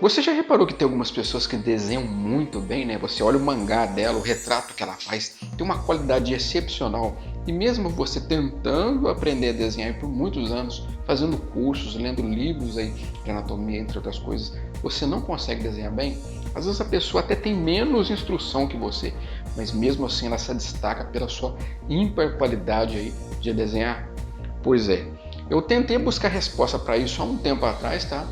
Você já reparou que tem algumas pessoas que desenham muito bem, né? Você olha o mangá dela, o retrato que ela faz, tem uma qualidade excepcional. E mesmo você tentando aprender a desenhar por muitos anos, fazendo cursos, lendo livros aí de anatomia, entre outras coisas, você não consegue desenhar bem? Às vezes a pessoa até tem menos instrução que você, mas mesmo assim ela se destaca pela sua ímpar qualidade aí de desenhar. Pois é, eu tentei buscar resposta para isso há um tempo atrás, tá?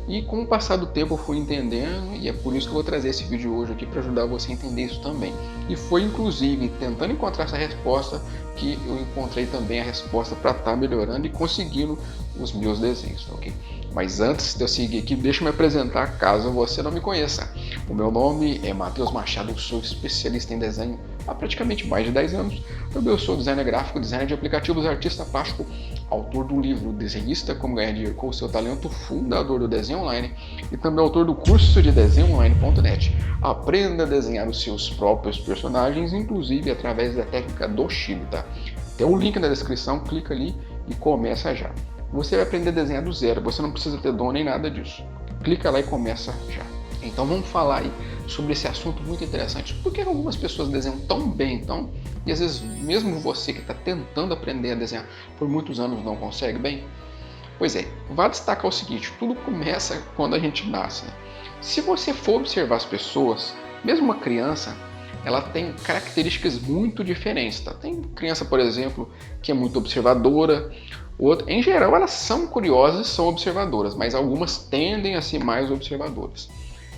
E com o passar do tempo eu fui entendendo, e é por isso que eu vou trazer esse vídeo hoje aqui para ajudar você a entender isso também. E foi inclusive tentando encontrar essa resposta que eu encontrei também a resposta para estar melhorando e conseguindo os meus desenhos, tá ok? Mas antes de eu seguir aqui, deixa eu me apresentar caso você não me conheça. O meu nome é Matheus Machado, eu sou especialista em desenho há praticamente mais de 10 anos. Eu sou designer gráfico, designer de aplicativos, artista plástico, autor do livro Desenhista Como Ganhar Dinheiro com o Seu Talento, fundador do Desenho Online e também autor do curso de desenhoonline.net. Aprenda a desenhar os seus próprios personagens, inclusive através da técnica do Shido, tá? Tem um link na descrição, clica ali e começa já. Você vai aprender a desenhar do zero, você não precisa ter dom nem nada disso. Clica lá e começa já. Então vamos falar aí sobre esse assunto muito interessante. Por que algumas pessoas desenham tão bem, então, e às vezes mesmo você que está tentando aprender a desenhar por muitos anos não consegue bem? Pois é, vale destacar o seguinte, tudo começa quando a gente nasce, né? Se você for observar as pessoas, mesmo uma criança, ela tem características muito diferentes, tá? Tem criança, por exemplo, que é muito observadora, outra, em geral elas são curiosas e são observadoras, mas algumas tendem a ser mais observadoras.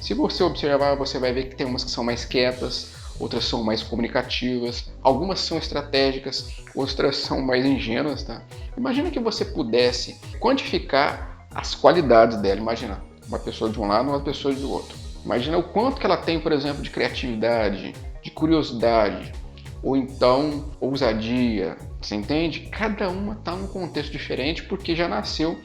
Se você observar, você vai ver que tem umas que são mais quietas, outras são mais comunicativas, algumas são estratégicas, outras são mais ingênuas, tá? Imagina que você pudesse quantificar as qualidades dela. Imagina uma pessoa de um lado e uma pessoa do outro. Imagina o quanto que ela tem, por exemplo, de criatividade, de curiosidade, ou então ousadia. Você entende? Cada uma está num contexto diferente porque já nasceu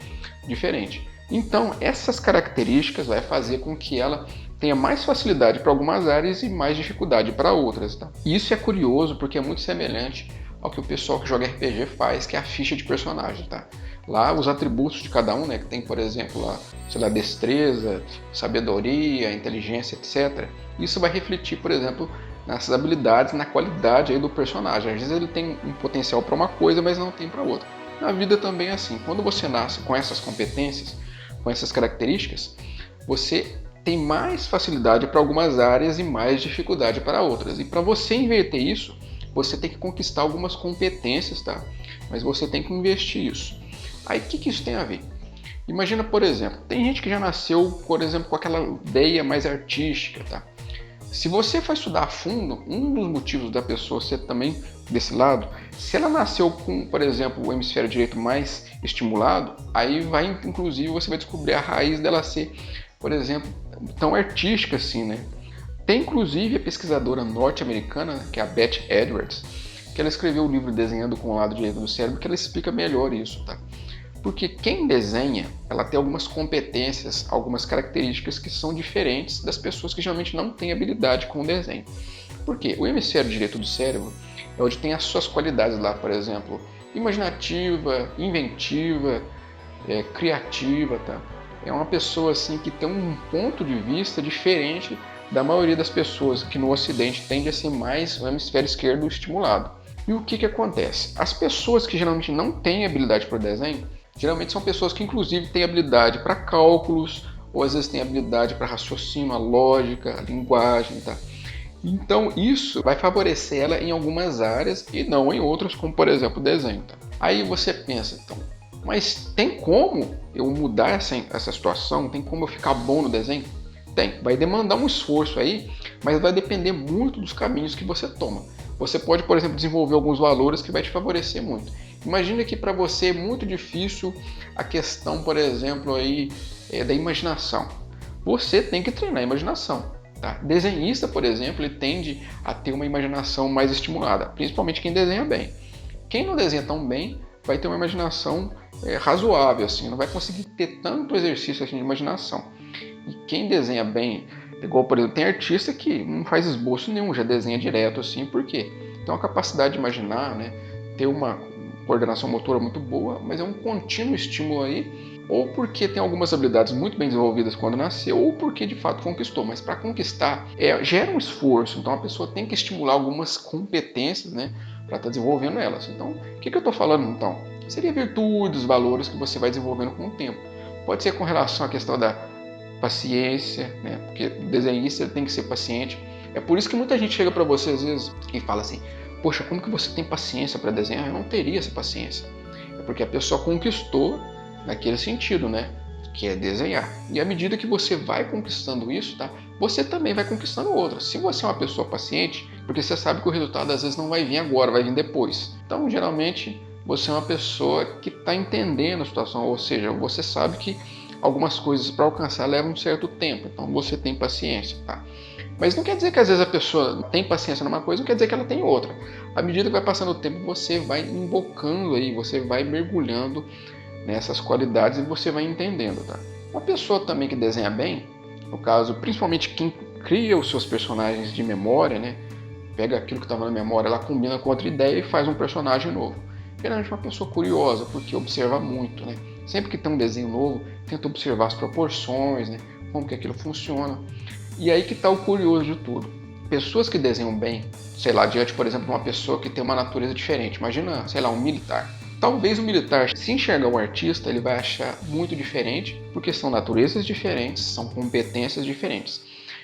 diferente. Então, essas características vai fazer com que ela tenha mais facilidade para algumas áreas e mais dificuldade para outras. Tá? Isso é curioso porque é muito semelhante ao que o pessoal que joga RPG faz, que é a ficha de personagem. Tá? Lá, os atributos de cada um, né, que tem, por exemplo, lá, sei lá, destreza, sabedoria, inteligência, etc. Isso vai refletir, por exemplo, nessas habilidades, na qualidade aí do personagem. Às vezes ele tem um potencial para uma coisa, mas não tem para outra. Na vida também é assim. Quando você nasce com essas competências, com essas características, você tem mais facilidade para algumas áreas e mais dificuldade para outras. E para você inverter isso, você tem que conquistar algumas competências, tá? Mas você tem que investir isso. Aí o que isso tem a ver? Imagina, por exemplo, tem gente que já nasceu, por exemplo, com aquela ideia mais artística, tá? Se você for estudar a fundo, um dos motivos da pessoa ser também desse lado, se ela nasceu com, por exemplo, o hemisfério direito mais estimulado, aí vai, inclusive, você vai descobrir a raiz dela ser, por exemplo, tão artística assim, né? Tem, inclusive, a pesquisadora norte-americana, que é a Beth Edwards, que ela escreveu o livro Desenhando com o Lado Direito do Cérebro, que ela explica melhor isso, tá? Porque quem desenha, ela tem algumas competências, algumas características que são diferentes das pessoas que geralmente não têm habilidade com o desenho. Por quê? O hemisfério direito do cérebro é onde tem as suas qualidades lá, por exemplo, imaginativa, inventiva, criativa, tá? É uma pessoa assim que tem um ponto de vista diferente da maioria das pessoas que no ocidente tende a ser mais o hemisfério esquerdo estimulado. E o que acontece? As pessoas que geralmente não têm habilidade para o desenho, geralmente são pessoas que inclusive têm habilidade para cálculos, ou às vezes têm habilidade para raciocínio, a lógica, a linguagem, tá? Então isso vai favorecer ela em algumas áreas e não em outras, como por exemplo o desenho. Tá? Aí você pensa, então, mas tem como eu mudar essa situação? Tem como eu ficar bom no desenho? Tem, vai demandar um esforço aí, mas vai depender muito dos caminhos que você toma. Você pode, por exemplo, desenvolver alguns valores que vai te favorecer muito. Imagina que para você é muito difícil a questão, por exemplo, aí, da imaginação. Você tem que treinar a imaginação. Tá? Desenhista, por exemplo, ele tende a ter uma imaginação mais estimulada, principalmente quem desenha bem. Quem não desenha tão bem vai ter uma imaginação razoável, assim, não vai conseguir ter tanto exercício assim, de imaginação. E quem desenha bem, igual por exemplo, tem artista que não faz esboço nenhum, já desenha direto assim, por quê? Tem uma capacidade de imaginar, né? Ter uma coordenação motora muito boa, mas é um contínuo estímulo aí ou porque tem algumas habilidades muito bem desenvolvidas quando nasceu, ou porque de fato conquistou. Mas para conquistar, gera um esforço, então a pessoa tem que estimular algumas competências, né, para estar desenvolvendo elas. Então, o que eu estou falando então? Seria virtudes, valores que você vai desenvolvendo com o tempo. Pode ser com relação à questão da paciência, né, porque o desenhista ele tem que ser paciente. É por isso que muita gente chega para você às vezes e fala assim: poxa, como que você tem paciência para desenhar? Eu não teria essa paciência. É porque a pessoa conquistou naquele sentido, né? Que é desenhar. E à medida que você vai conquistando isso, tá? Você também vai conquistando outras. Se você é uma pessoa paciente, porque você sabe que o resultado às vezes não vai vir agora, vai vir depois. Então, geralmente, você é uma pessoa que está entendendo a situação, ou seja, você sabe que algumas coisas para alcançar levam um certo tempo. Então, você tem paciência, tá? Mas não quer dizer que às vezes a pessoa tem paciência numa coisa, não quer dizer que ela tem outra. À medida que vai passando o tempo, você vai invocando aí, você vai mergulhando nessas qualidades e você vai entendendo, tá? Uma pessoa também que desenha bem, no caso, principalmente quem cria os seus personagens de memória, né? Pega aquilo que estava na memória, ela combina com outra ideia e faz um personagem novo. Geralmente uma pessoa curiosa, porque observa muito, né? Sempre que tem um desenho novo, tenta observar as proporções, né? Como que aquilo funciona. E aí que está o curioso de tudo. Pessoas que desenham bem, sei lá, diante, por exemplo, de uma pessoa que tem uma natureza diferente. Imagina, sei lá, um militar. Talvez o militar, se enxergar o artista, ele vai achar muito diferente, porque são naturezas diferentes, são competências diferentes.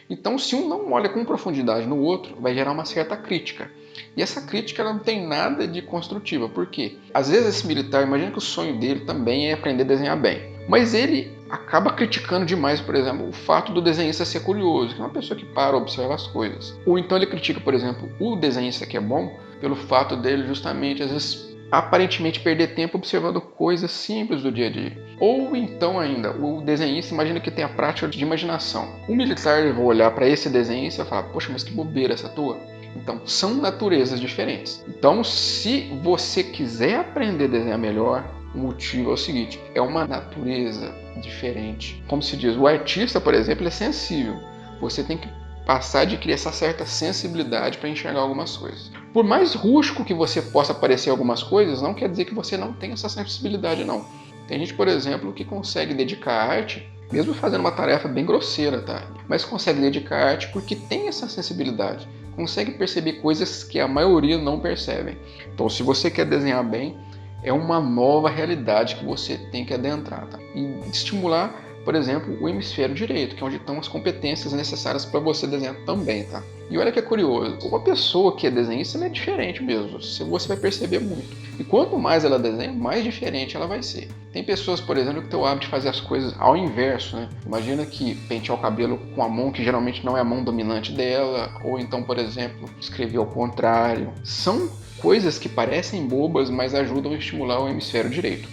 Então, se um não olha com profundidade no outro, vai gerar uma certa crítica. E essa crítica ela não tem nada de construtiva. Por quê? Às vezes esse militar, imagina que o sonho dele também é aprender a desenhar bem. Mas ele acaba criticando demais, por exemplo, o fato do desenhista ser curioso, que é uma pessoa que para, observa as coisas. Ou então ele critica, por exemplo, o desenhista que é bom, pelo fato dele justamente, às vezes, aparentemente perder tempo observando coisas simples do dia a dia. Ou então ainda, o desenhista imagina que tem a prática de imaginação. O militar vai olhar para esse desenhista e falar: poxa, mas que bobeira essa tua. Então, são naturezas diferentes. Então, se você quiser aprender a desenhar melhor, o motivo é o seguinte: é uma natureza diferente. Como se diz, o artista, por exemplo, é sensível. Você tem que passar a adquirir essa certa sensibilidade para enxergar algumas coisas. Por mais rústico que você possa parecer algumas coisas, não quer dizer que você não tem essa sensibilidade, não. Tem gente, por exemplo, que consegue dedicar a arte, mesmo fazendo uma tarefa bem grosseira, tá? Mas consegue dedicar a arte porque tem essa sensibilidade. Consegue perceber coisas que a maioria não percebem. Então, se você quer desenhar bem, é uma nova realidade que você tem que adentrar, tá? E estimular, por exemplo, o hemisfério direito, que é onde estão as competências necessárias para você desenhar também, tá? E olha que é curioso, uma pessoa que é desenhista ela é diferente mesmo, você vai perceber muito. E quanto mais ela desenha, mais diferente ela vai ser. Tem pessoas, por exemplo, que têm o hábito de fazer as coisas ao inverso, né? Imagina que pentear o cabelo com a mão que geralmente não é a mão dominante dela, ou então, por exemplo, escrever ao contrário. São coisas que parecem bobas, mas ajudam a estimular o hemisfério direito.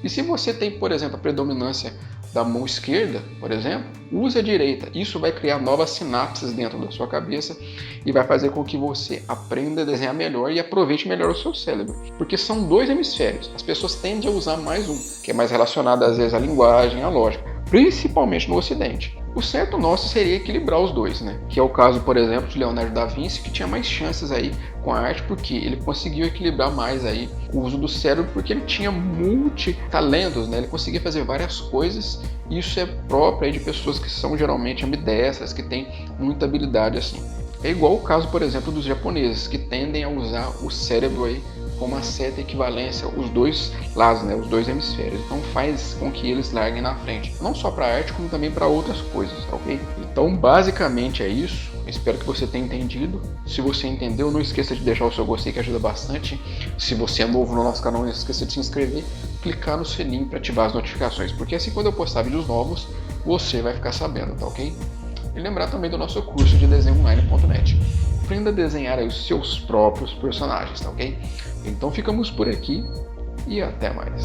E se você tem, por exemplo, a predominância da mão esquerda, por exemplo, use a direita. Isso vai criar novas sinapses dentro da sua cabeça e vai fazer com que você aprenda a desenhar melhor e aproveite melhor o seu cérebro. Porque são dois hemisférios. As pessoas tendem a usar mais um, que é mais relacionado às vezes à linguagem, à lógica, principalmente no Ocidente. O certo nosso seria equilibrar os dois, né? Que é o caso, por exemplo, de Leonardo da Vinci, que tinha mais chances aí com a arte, porque ele conseguiu equilibrar mais aí o uso do cérebro, porque ele tinha multitalentos, né? Ele conseguia fazer várias coisas, e isso é próprio aí de pessoas que são geralmente ambidestras, que têm muita habilidade assim. É igual o caso, por exemplo, dos japoneses, que tendem a usar o cérebro aí com uma certa equivalência, os dois lados, né, os dois hemisférios. Então faz com que eles larguem na frente, não só para a arte, como também para outras coisas, tá ok? Então basicamente é isso. Espero que você tenha entendido. Se você entendeu, não esqueça de deixar o seu gostei, que ajuda bastante. Se você é novo no nosso canal, não esqueça de se inscrever, clicar no sininho para ativar as notificações, porque assim quando eu postar vídeos novos, você vai ficar sabendo, tá ok? E lembrar também do nosso curso de desenhoonline.net. Aprenda a desenhar aí os seus próprios personagens, tá ok? Então ficamos por aqui e até mais.